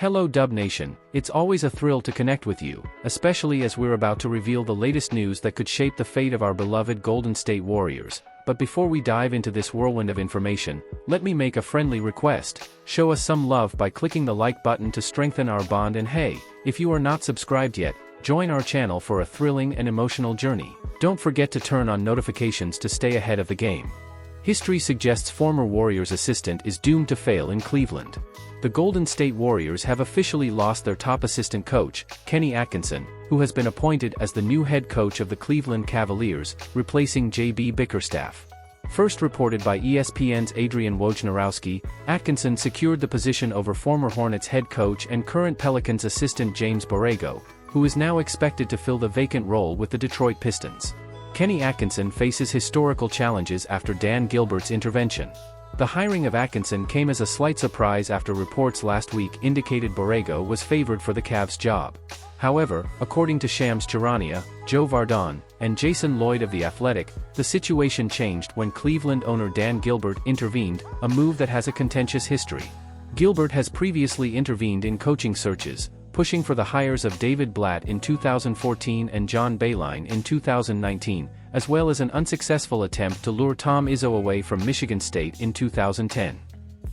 Hello Dub Nation, it's always a thrill to connect with you, especially as we're about to reveal the latest news that could shape the fate of our beloved Golden State Warriors. But before we dive into this whirlwind of information, let me make a friendly request. Show us some love by clicking the like button to strengthen our bond, and hey, if you are not subscribed yet, join our channel for a thrilling and emotional journey. Don't forget to turn on notifications to stay ahead of the game. History suggests former Warriors assistant is doomed to fail in Cleveland. The Golden State Warriors have officially lost their top assistant coach, Kenny Atkinson, who has been appointed as the new head coach of the Cleveland Cavaliers, replacing J.B. Bickerstaff. First reported by ESPN's Adrian Wojnarowski, Atkinson secured the position over former Hornets head coach and current Pelicans assistant James Borrego, who is now expected to fill the vacant role with the Detroit Pistons. Kenny Atkinson faces historical challenges after Dan Gilbert's intervention. The hiring of Atkinson came as a slight surprise after reports last week indicated Borrego was favored for the Cavs job. However, according to Shams Charania, Joe Vardon, and Jason Lloyd of The Athletic, the situation changed when Cleveland owner Dan Gilbert intervened, a move that has a contentious history. Gilbert has previously intervened in coaching searches, pushing for the hires of David Blatt in 2014 and John Beilein in 2019, as well as an unsuccessful attempt to lure Tom Izzo away from Michigan State in 2010.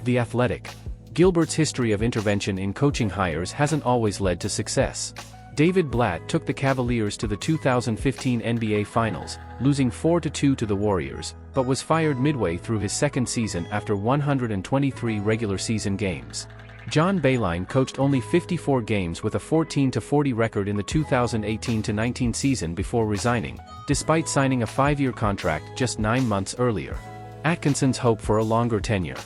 The Athletic. Gilbert's history of intervention in coaching hires hasn't always led to success. David Blatt took the Cavaliers to the 2015 NBA Finals, losing 4-2 to the Warriors, but was fired midway through his second season after 123 regular season games. John Beilein coached only 54 games with a 14-40 record in the 2018-19 season before resigning, despite signing a 5-year contract just 9 months earlier. Atkinson's hope for a longer tenure.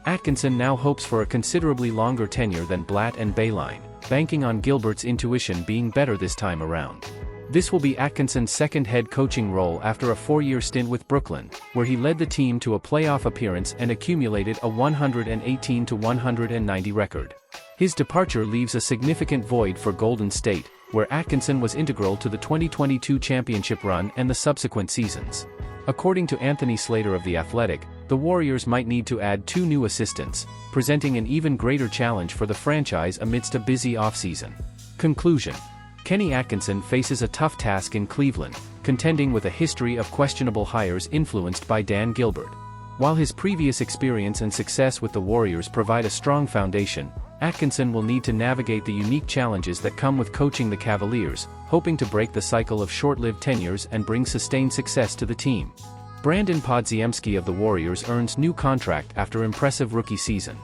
Atkinson now hopes for a considerably longer tenure than Blatt and Beilein, banking on Gilbert's intuition being better this time around. This will be Atkinson's second head coaching role after a 4-year stint with Brooklyn, where he led the team to a playoff appearance and accumulated a 118-190 record. His departure leaves a significant void for Golden State, where Atkinson was integral to the 2022 championship run and the subsequent seasons. According to Anthony Slater of The Athletic, the Warriors might need to add 2 new assistants, presenting an even greater challenge for the franchise amidst a busy offseason. Conclusion. Kenny Atkinson faces a tough task in Cleveland, contending with a history of questionable hires influenced by Dan Gilbert. While his previous experience and success with the Warriors provide a strong foundation, Atkinson will need to navigate the unique challenges that come with coaching the Cavaliers, hoping to break the cycle of short-lived tenures and bring sustained success to the team. Brandon Podziemski of the Warriors earns new contract after impressive rookie season.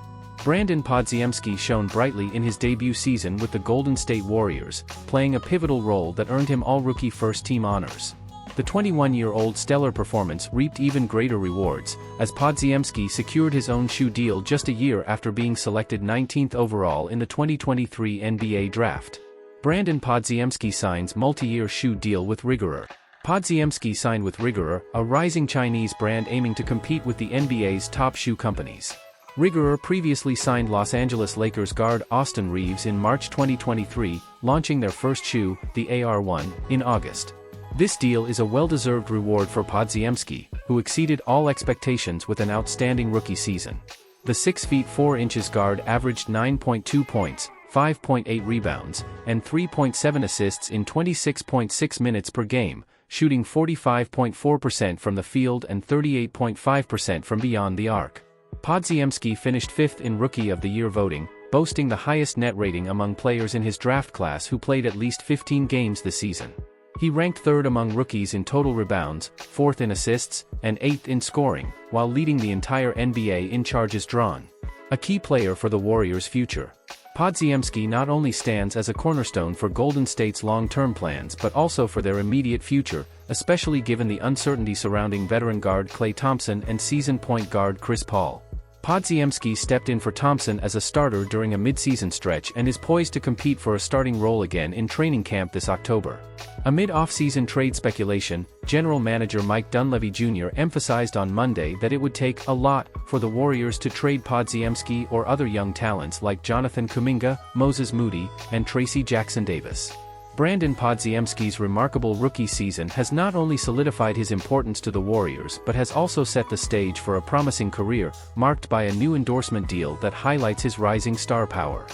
Brandon Podziemski shone brightly in his debut season with the Golden State Warriors, playing a pivotal role that earned him all-rookie first-team honors. The 21-year-old stellar performance reaped even greater rewards, as Podziemski secured his own shoe deal just a year after being selected 19th overall in the 2023 NBA Draft. Brandon Podziemski signs multi-year shoe deal with Riggerer. Podziemski signed with Riggerer, a rising Chinese brand aiming to compete with the NBA's top shoe companies. Riggerer previously signed Los Angeles Lakers guard Austin Reeves in March 2023, launching their first shoe, the AR1, in August. This deal is a well-deserved reward for Podziemski, who exceeded all expectations with an outstanding rookie season. The 6 feet 4 inches guard averaged 9.2 points, 5.8 rebounds, and 3.7 assists in 26.6 minutes per game, shooting 45.4% from the field and 38.5% from beyond the arc. Podziemski finished 5th in Rookie of the Year voting, boasting the highest net rating among players in his draft class who played at least 15 games this season. He ranked 3rd among rookies in total rebounds, 4th in assists, and 8th in scoring, while leading the entire NBA in charges drawn. A key player for the Warriors' future. Podziemski not only stands as a cornerstone for Golden State's long-term plans but also for their immediate future, especially given the uncertainty surrounding veteran guard Klay Thompson and seasoned point guard Chris Paul. Podziemski stepped in for Thompson as a starter during a mid-season stretch and is poised to compete for a starting role again in training camp this October. Amid off-season trade speculation, General Manager Mike Dunleavy Jr. emphasized on Monday that it would take a lot for the Warriors to trade Podziemski or other young talents like Jonathan Kuminga, Moses Moody, and Tracy Jackson-Davis. Brandon Podziemski's remarkable rookie season has not only solidified his importance to the Warriors but has also set the stage for a promising career, marked by a new endorsement deal that highlights his rising star power.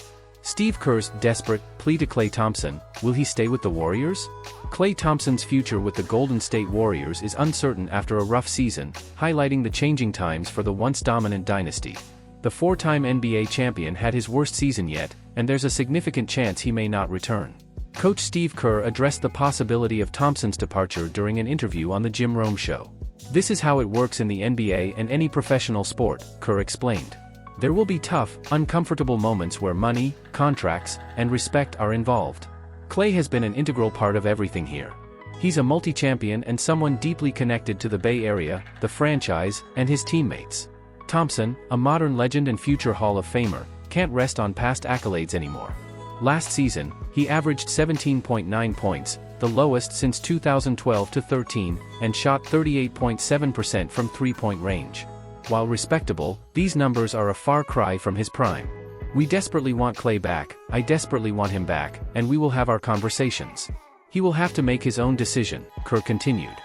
Steve Kerr's desperate plea to Klay Thompson: will he stay with the Warriors? Klay Thompson's future with the Golden State Warriors is uncertain after a rough season, highlighting the changing times for the once dominant dynasty. The four-time NBA champion had his worst season yet, and there's a significant chance he may not return. Coach Steve Kerr addressed the possibility of Thompson's departure during an interview on The Jim Rome Show. "This is how it works in the NBA and any professional sport," Kerr explained. "There will be tough, uncomfortable moments where money, contracts, and respect are involved. Klay has been an integral part of everything here. He's a multi-champion and someone deeply connected to the Bay Area, the franchise, and his teammates. Thompson, a modern legend and future Hall of Famer, can't rest on past accolades anymore. Last season, he averaged 17.9 points, the lowest since 2012-13, and shot 38.7% from three-point range. While respectable, these numbers are a far cry from his prime. We desperately want Klay back, I desperately want him back, and we will have our conversations. He will have to make his own decision," Kerr continued.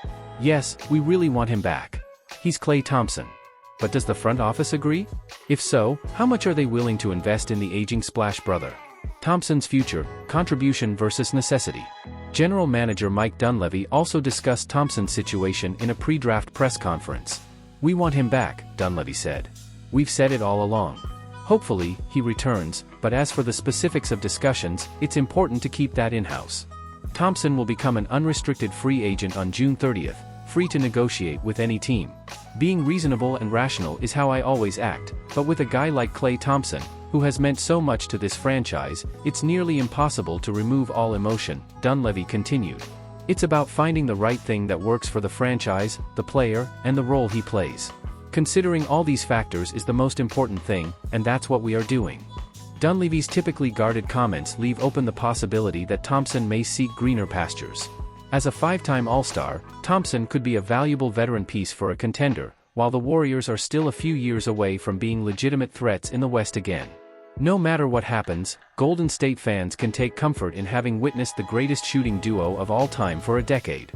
"Yes, we really want him back. He's Klay Thompson. But does the front office agree? If so, how much are they willing to invest in the aging Splash brother? Thompson's future, contribution versus necessity." General Manager Mike Dunleavy also discussed Thompson's situation in a pre-draft press conference. "We want him back," Dunleavy said. "We've said it all along. Hopefully, he returns, but as for the specifics of discussions, it's important to keep that in-house. Thompson will become an unrestricted free agent on June 30th, free to negotiate with any team. Being reasonable and rational is how I always act, but with a guy like Klay Thompson, who has meant so much to this franchise, it's nearly impossible to remove all emotion," Dunleavy continued. "It's about finding the right thing that works for the franchise, the player, and the role he plays. Considering all these factors is the most important thing, and that's what we are doing." Dunleavy's typically guarded comments leave open the possibility that Thompson may seek greener pastures. As a five-time All-Star, Thompson could be a valuable veteran piece for a contender, while the Warriors are still a few years away from being legitimate threats in the West again. No matter what happens, Golden State fans can take comfort in having witnessed the greatest shooting duo of all time for a decade.